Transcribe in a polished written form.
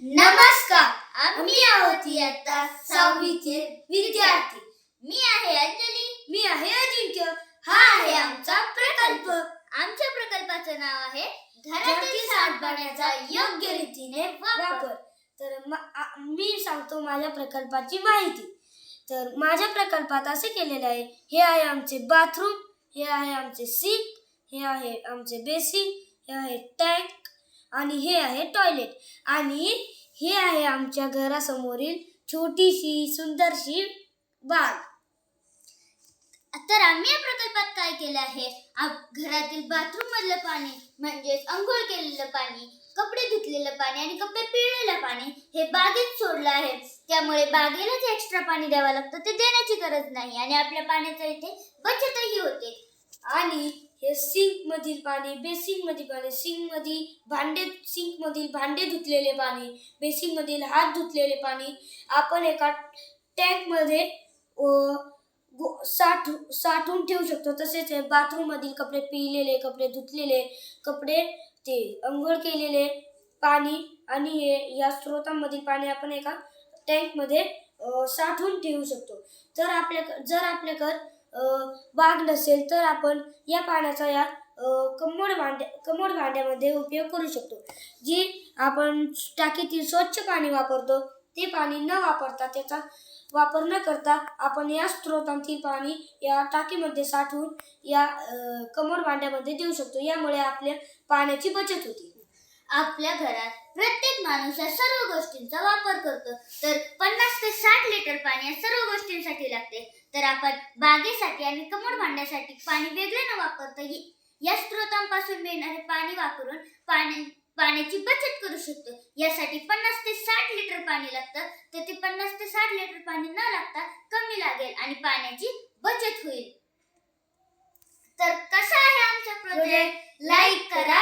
नमस्कार. आम्ही आहोत इयत्ता 6वीचे विद्यार्थी. मी आहे अंजली. मी आहे अजिंक्य. हा आहे आमचा प्रकल्प. आमच्या प्रकल्पाचं नाव आहे घरातील सांडपाण्याचा योग्य रीतीने वापर. तर मी सांगतो माझ्या प्रकल्पाची माहिती. तर माझ्या प्रकल्पात असे केलेले आहे. हे आहे आमचे बाथरूम, हे आहे आमचे सिंक, हे आहे आमचे बेसिन, हे आहे टँक आणि हे आहे टॉयलेट आणि हे आहे आमच्या घरासमोरील छोटीशी सुंदरशी बाग. तर आम्ही या प्रकल्पात काय केलं आहे, घरातील बाथरूम मधलं पाणी म्हणजेच अंघोळ केलेलं पाणी, कपडे धुतलेलं पाणी आणि कपडे पिळलेलं पाणी हे बागेत सोडलं आहे. त्यामुळे बागेला जे एक्स्ट्रा पाणी द्यावं लागतं ते देण्याची गरज नाही आणि आपल्या पाण्याचा इथे बचतही होते. आणि हे सिंक मधील पाणी, बेसिन मधील पाणी, सिंक मधील भांडे धुतलेले पाणी, बेसिन मधील हात धुतलेले पाणी आपण एका टँक मध्ये साठवून ठेवू शकतो. तसेच बाथरूम मधील कपडे पिळलेले, कपडे धुतलेले, कपडे ते अंघोळ केलेले पाणी आणि हे या स्रोतांमधील पाणी आपण एका टँक मध्ये साठवून ठेवू शकतो. जर आपल्याकडे बाग नसेल तर आपण या पाण्याचा या कमोड भांड्यामध्ये उपयोग करू शकतो. जी आपण टाकीतील स्वच्छ पाणी वापरतो ते पाणी न वापरता, त्याचा वापर न करता आपण या स्रोतांतील पाणी या टाकीमध्ये साठवून या कमोड भांड्यामध्ये देऊ शकतो. यामुळे आपल्या पाण्याची बचत होते. आपल्या घरात प्रत्येक माणूस या सर्व गोष्टींचा वापर करतो. तर 50 ते 60 लिटर पाणी या सर्व गोष्टींसाठी लागते. तर आपण बागेसाठी आणि कमोड भांड्यासाठी पाणी वेगळे न वापरता या स्रोतांपासून मिळणारे पाणी वापरून पाण्याची बचत करू शकतो. यासाठी 50 ते 60 लिटर पाणी लागतं. तर ते 50 ते 60 लिटर पाणी न लागता कमी लागेल आणि पाण्याची बचत होईल. तर कसा आहे आमचा प्रोजेक्ट? लाईक करा